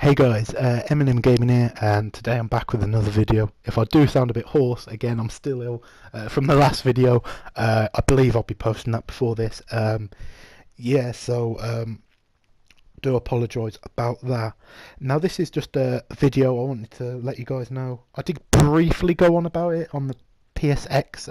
Hey guys, Eminem Gaming here, and today I'm back with another video. If I do sound a bit hoarse, again, I'm still ill from the last video. I believe I'll be posting that before this. Do apologise about that. Now, this is just a video I wanted to let you guys know. I did briefly go on about it on the PSX.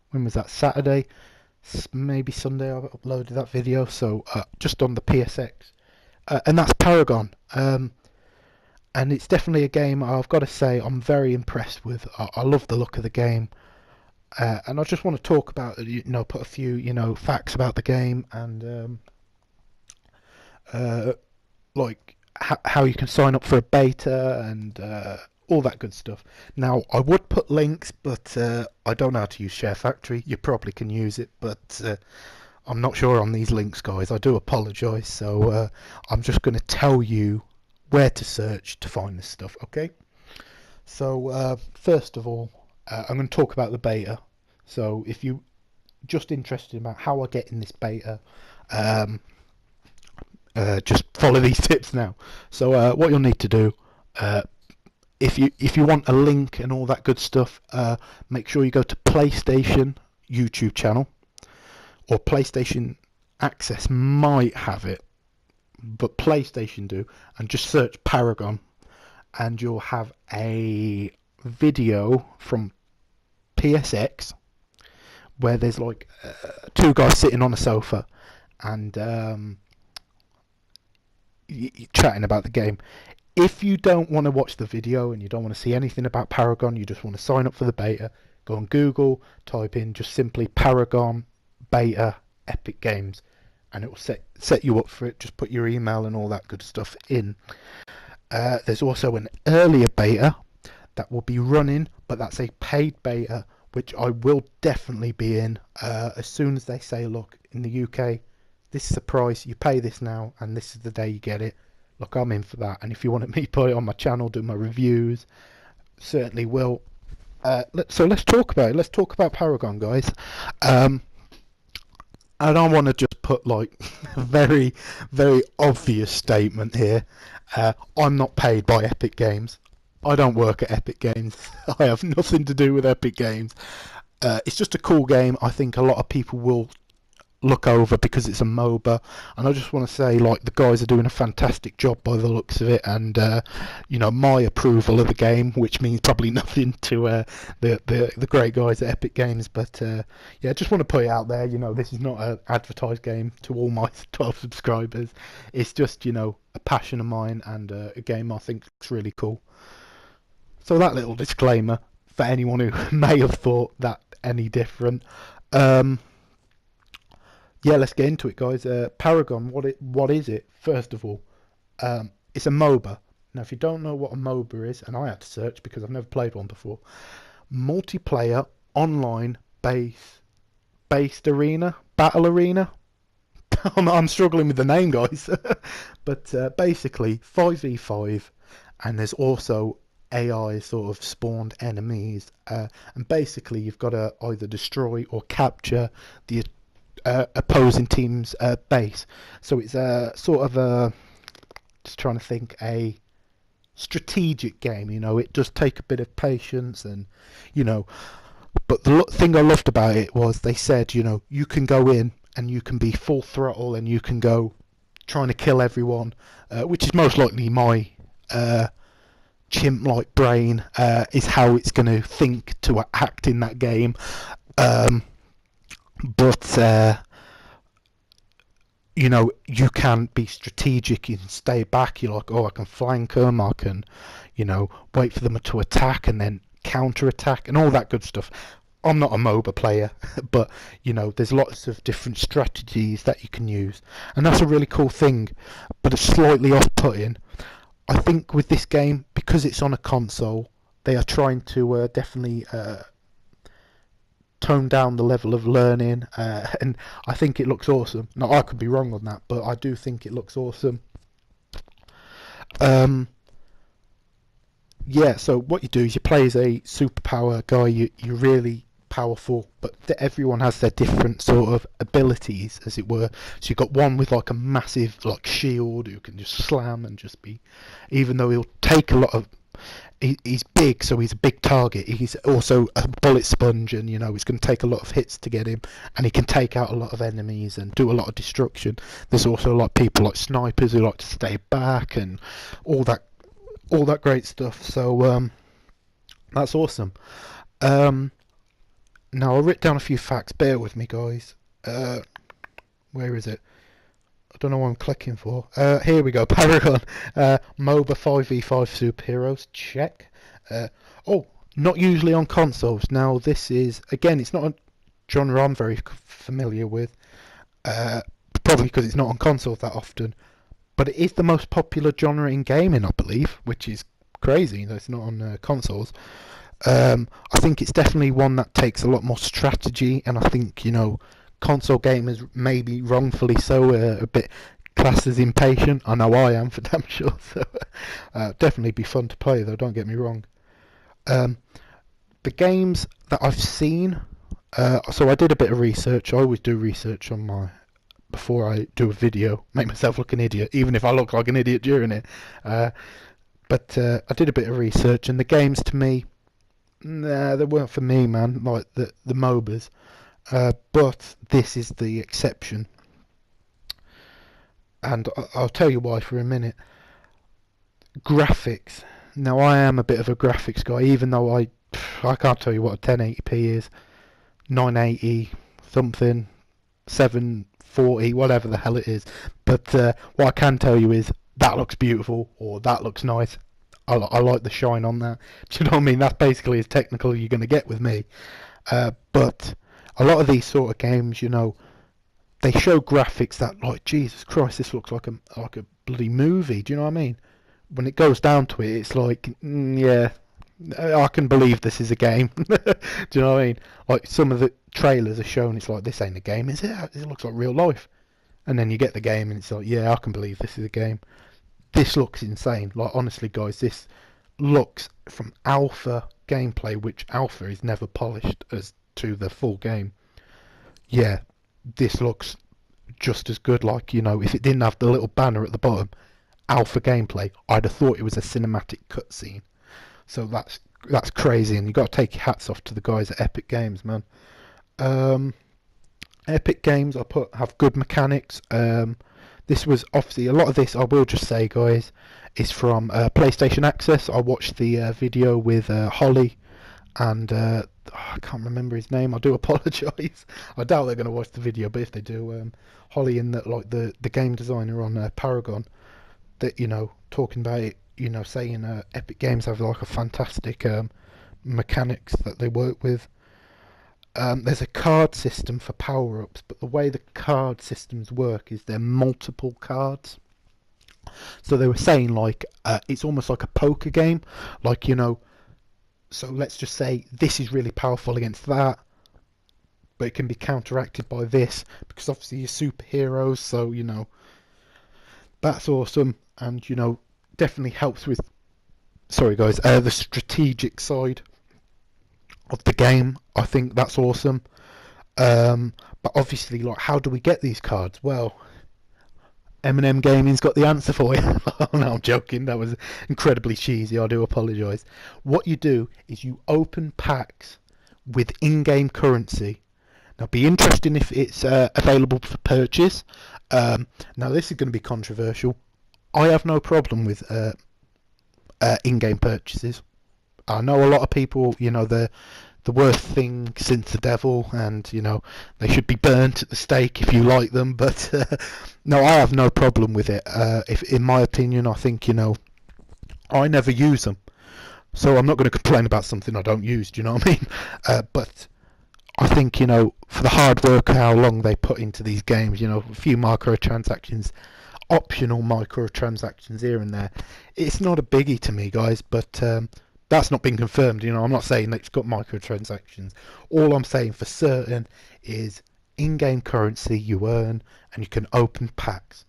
When was that? Saturday? Maybe Sunday I uploaded that video. So just on the PSX. And that's Paragon, and it's definitely a game I've got to say I'm very impressed with. I love the look of the game, and I just want to talk about it, put a few facts about the game, and like how you can sign up for a beta and all that good stuff. Now, I would put links, but I don't know how to use SHAREfactory. You probably can use it, but I'm not sure on these links, guys. I do apologise. So I'm just going to tell you where to search to find this stuff, okay? So first of all, I'm going to talk about the beta. So if you're just interested about how I get in this beta, just follow these tips now. So what you'll need to do, if you want a link and all that good stuff, make sure you go to PlayStation YouTube channel. Or PlayStation Access might have it, but PlayStation do, and just search Paragon, and you'll have a video from PSX where there's like two guys sitting on a sofa and chatting about the game. If you don't want to watch the video and you don't want to see anything about Paragon, you just want to sign up for the beta, go on Google, type in just simply Paragon beta Epic Games, and it will set you up for it. Just put your email and all that good stuff in. There's also an earlier beta that will be running, but that's a paid beta, which I will definitely be in as soon as they say, look, in the UK, this is the price, you pay this now, and this is the day you get it. Look, I'm in for that, and if you wanted me to put it on my channel, do my reviews, certainly will. So let's talk about it. Let's talk about Paragon, guys. And I want to just put like a very, very obvious statement here. I'm not paid by Epic Games. I don't work at Epic Games. I have nothing to do with Epic Games. It's just a cool game. I think a lot of people will look over because it's a MOBA, and I just want to say, like, the guys are doing a fantastic job by the looks of it, and my approval of the game, which means probably nothing to the great guys at Epic Games, but yeah, just want to put it out there. This is not an advertised game to all my 12 subscribers. It's just a passion of mine, and a game I think is really cool. So that little disclaimer for anyone who may have thought that any different. Yeah, let's get into it, guys. Paragon, what is it? First of all, it's a MOBA. Now, if you don't know what a MOBA is, and I had to search because I've never played one before, multiplayer, online, based arena, battle arena. I'm struggling with the name, guys. But basically, 5v5, and there's also AI sort of spawned enemies, and basically you've got to either destroy or capture the opposing team's base. So it's a sort of just trying to think, a strategic game. It does take a bit of patience, and but the thing I loved about it was they said you can go in and you can be full throttle and you can go trying to kill everyone, which is most likely my chimp-like brain is how it's going to think to act in that game. But you can be strategic. You can stay back. You're like, oh, I can flank them. I can, wait for them to attack and then counter attack and all that good stuff. I'm not a MOBA player, but there's lots of different strategies that you can use, and that's a really cool thing. But it's slightly off-putting, I think, with this game, because it's on a console. They are trying to definitely tone down the level of learning, and I think it looks awesome. Now, I could be wrong on that, but I do think it looks awesome. Yeah, so what you do is you play as a superpower guy. You really powerful, but everyone has their different sort of abilities, as it were. So you've got one with like a massive like shield who can just slam and just be, even though he'll take a lot of, he's big, so he's a big target. He's also a bullet sponge, and it's going to take a lot of hits to get him, and he can take out a lot of enemies and do a lot of destruction. There's also like people like snipers who like to stay back and all that great stuff. So that's awesome. Now I wrote down a few facts. Bear with me, guys. Where is it? I don't know what I'm clicking for. Here we go. Paragon. MOBA 5v5 superheroes. Check. Not usually on consoles. Now this is, again, it's not a genre I'm very familiar with. Probably because it's not on consoles that often. But it is the most popular genre in gaming, I believe, which is crazy that it's not on consoles. I think it's definitely one that takes a lot more strategy, and I think, console gamers, maybe wrongfully so, a bit classed as impatient. I know I am, for damn sure. So definitely be fun to play, though, don't get me wrong. The games that I've seen, so I did a bit of research. I always do research before I do a video, make myself look an idiot, even if I look like an idiot during it. But I did a bit of research, and the games, to me, nah, they weren't for me, man, like the MOBAs. But this is the exception, and I'll tell you why for a minute. Graphics. Now, I am a bit of a graphics guy, even though I can't tell you what a 1080p is, 980 something, 740, whatever the hell it is. But what I can tell you is that looks beautiful, or that looks nice. I like the shine on that. Do you know what I mean? That's basically as technical you're going to get with me. But a lot of these sort of games, they show graphics that, like, Jesus Christ, this looks like a bloody movie. Do you know what I mean? When it goes down to it, it's like, yeah, I can believe this is a game. Do you know what I mean? Like, some of the trailers are shown, it's like, this ain't a game, is it? It looks like real life. And then you get the game, and it's like, yeah, I can believe this is a game. This looks insane. Like, honestly, guys, this looks from alpha gameplay, which alpha is never polished as to the full game. Yeah, this looks just as good. Like, if it didn't have the little banner at the bottom, alpha gameplay, I'd have thought it was a cinematic cutscene. So that's crazy, and you got to take your hats off to the guys at Epic Games, man. Epic Games, have good mechanics. This was obviously, a lot of this, I will just say, guys, is from PlayStation Access. I watched the video with Holly and I can't remember his name. I do apologise. I doubt they're going to watch the video, but if they do, Holly and the game designer on Paragon, that talking about it, saying Epic Games have like a fantastic mechanics that they work with. There's a card system for power-ups, but the way the card systems work is they're multiple cards. So they were saying, like, it's almost like a poker game. Like, so let's just say this is really powerful against that, but it can be counteracted by this, because obviously you're superheroes, so, that's awesome, and, definitely helps with, sorry guys, the strategic side of the game. I think that's awesome. But obviously, like, how do we get these cards? Well, M&M Gaming's got the answer for you. Oh, no, I'm joking. That was incredibly cheesy. I do apologise. What you do is you open packs with in-game currency. Now, be interesting if it's available for purchase. Now, this is going to be controversial. I have no problem with in-game purchases. I know a lot of people, they're the worst thing since the devil, and they should be burnt at the stake if you like them, but no, I have no problem with it. If in my opinion, I think I never use them, so I'm not going to complain about something I don't use. Do you know what I mean? But I think for the hard work, how long they put into these games, a few microtransactions, optional microtransactions here and there, it's not a biggie to me, guys. But that's not been confirmed. I'm not saying that it's got microtransactions. All I'm saying for certain is in-game currency you earn, and you can open packs.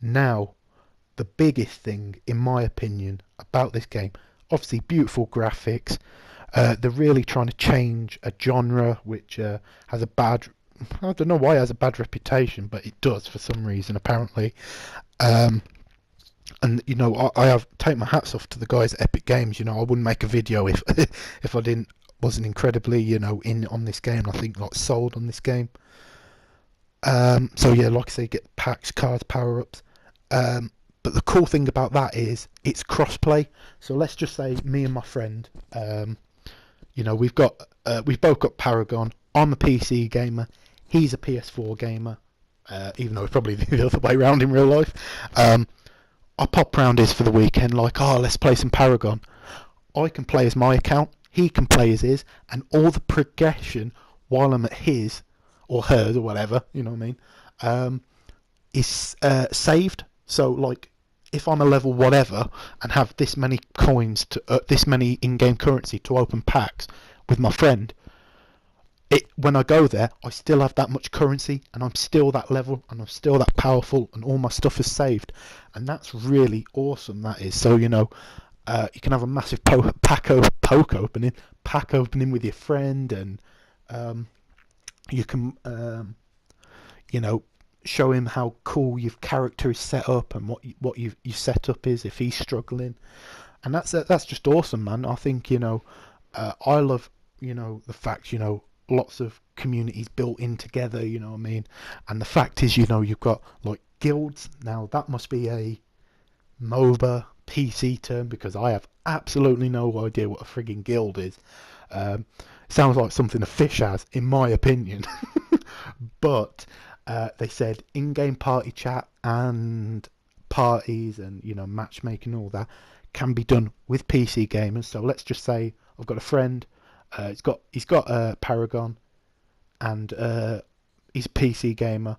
Now, the biggest thing, in my opinion, about this game, obviously beautiful graphics. They're really trying to change a genre which has a bad, I don't know why it has a bad reputation, but it does for some reason apparently. Um, and you know, I have take my hats off to the guys at Epic Games. You know, I wouldn't make a video if if I didn't wasn't incredibly, you know, in on this game. I think like sold on this game. So yeah, like I say, get packs, cards, power ups. But the cool thing about that is it's crossplay. So let's just say me and my friend, you know, we've both got Paragon. I'm a PC gamer. He's a PS4 gamer. Even though it's probably the other way around in real life. I pop round his for the weekend, like, oh, let's play some Paragon. I can play as my account, he can play as his, and all the progression while I'm at his, or hers, or whatever, you know what I mean, is saved. So, like, if I'm a level whatever and have this many coins, this many in-game currency to open packs with my friend, when I go there, I still have that much currency, and I'm still that level, and I'm still that powerful, and all my stuff is saved, and that's really awesome. That is. So you know, you can have a massive pack opening with your friend, and you can you know, show him how cool your character is set up and what you set up is if he's struggling, and that's just awesome, man. I think, you know, I love, you know, the fact, you know, lots of communities built in together, you know what I mean, and the fact is, you know, you've got like guilds. Now that must be a MOBA PC term, because I have absolutely no idea what a frigging guild is. Sounds like something a fish has, in my opinion. But they said in-game party chat and parties and, you know, matchmaking, all that can be done with PC gamers. So let's just say I've got a friend. He's got Paragon, and he's a PC gamer.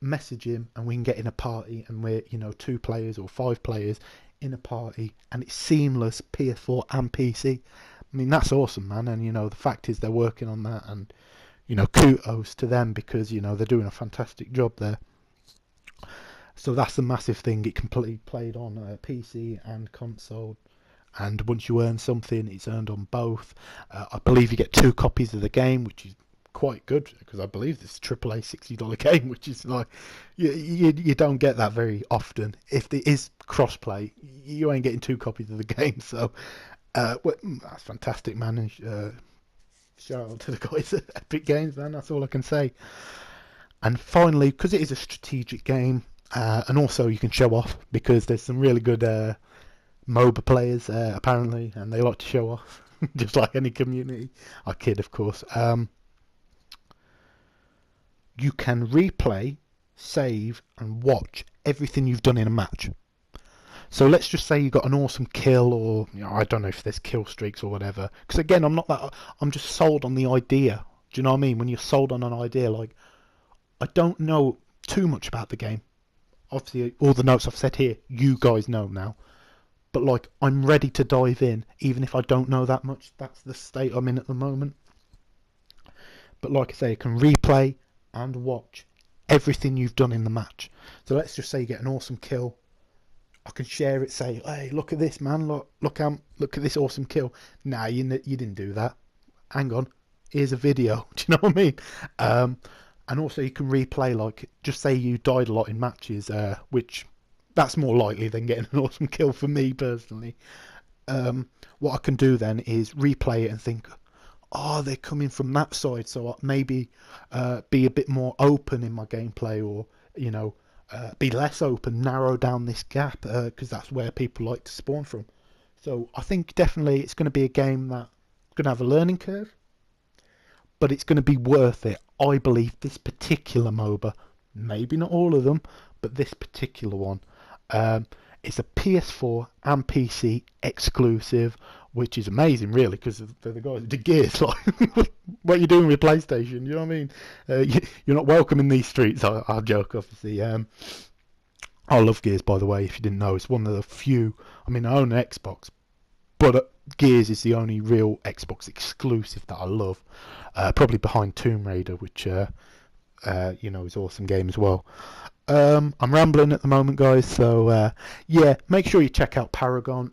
Message him, and we can get in a party, and we're, you know, 2 players or 5 players in a party, and it's seamless PS4 and PC. I mean, that's awesome, man. And you know, the fact is they're working on that, and you know, kudos to them, because you know they're doing a fantastic job there. So that's the massive thing. It can be played on PC and console. And once you earn something, it's earned on both. I believe you get 2 copies of the game, which is quite good, because I believe this is a AAA $60 game, which is like, you don't get that very often. If it is crossplay, you ain't getting 2 copies of the game. So well, that's fantastic, man. And shout out to the guys at Epic Games, man. That's all I can say. And finally, because it is a strategic game, and also you can show off, because there's some really good MOBA players apparently, and they like to show off, just like any community. I kid, of course. You can replay, save, and watch everything you've done in a match. So let's just say you got an awesome kill, or you know, I don't know if there's kill streaks or whatever. Because again, I'm just sold on the idea. Do you know what I mean? When you're sold on an idea, like, I don't know too much about the game. Obviously, all the notes I've said here, you guys know now. But like, I'm ready to dive in, even if I don't know that much. That's the state I'm in at the moment. But like I say, you can replay and watch everything you've done in the match. So let's just say you get an awesome kill. I can share it, say, hey, look at this, man. Look at this awesome kill. Nah, you didn't do that. Hang on, here's a video. Do you know what I mean? And also you can replay, like, just say you died a lot in matches, which that's more likely than getting an awesome kill for me personally. What I can do then is replay it and think, oh, they're coming from that side, so I'll maybe be a bit more open in my gameplay, or, you know, be less open, narrow down this gap, because that's where people like to spawn from. So I think definitely it's going to be a game that's going to have a learning curve, but it's going to be worth it. I believe this particular MOBA, maybe not all of them, but this particular one, it's a PS4 and PC exclusive, which is amazing, really, because they're the guys who did Gears. Like, what are you doing with PlayStation? You know what I mean? You're not welcome in these streets. I'll joke, obviously. I love Gears, by the way, if you didn't know. It's one of the few. I mean, I own an Xbox, but Gears is the only real Xbox exclusive that I love. Probably behind Tomb Raider, which you know, is an awesome game as well. I'm rambling at the moment, guys. So yeah, make sure you check out Paragon,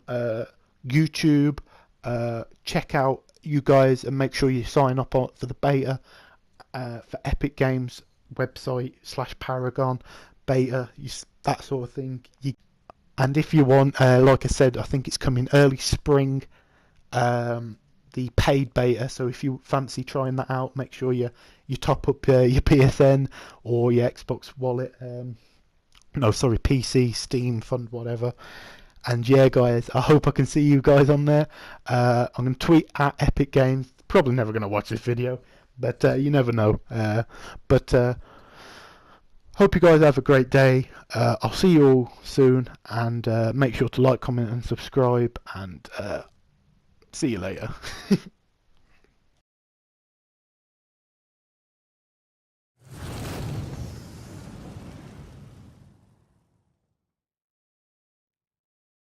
YouTube. check out you guys and make sure you sign up for the beta for Epic Games website /Paragon beta, that sort of thing. And if you want, like I said, I think it's coming early spring, the paid beta. So if you fancy trying that out, make sure you top up your PSN or your Xbox wallet. No, sorry, PC, Steam, Fund, whatever. And yeah, guys, I hope I can see you guys on there. I'm going to tweet at Epic Games. Probably never going to watch this video, but you never know. Hope you guys have a great day. I'll see you all soon, and make sure to like, comment, and subscribe, and see you later.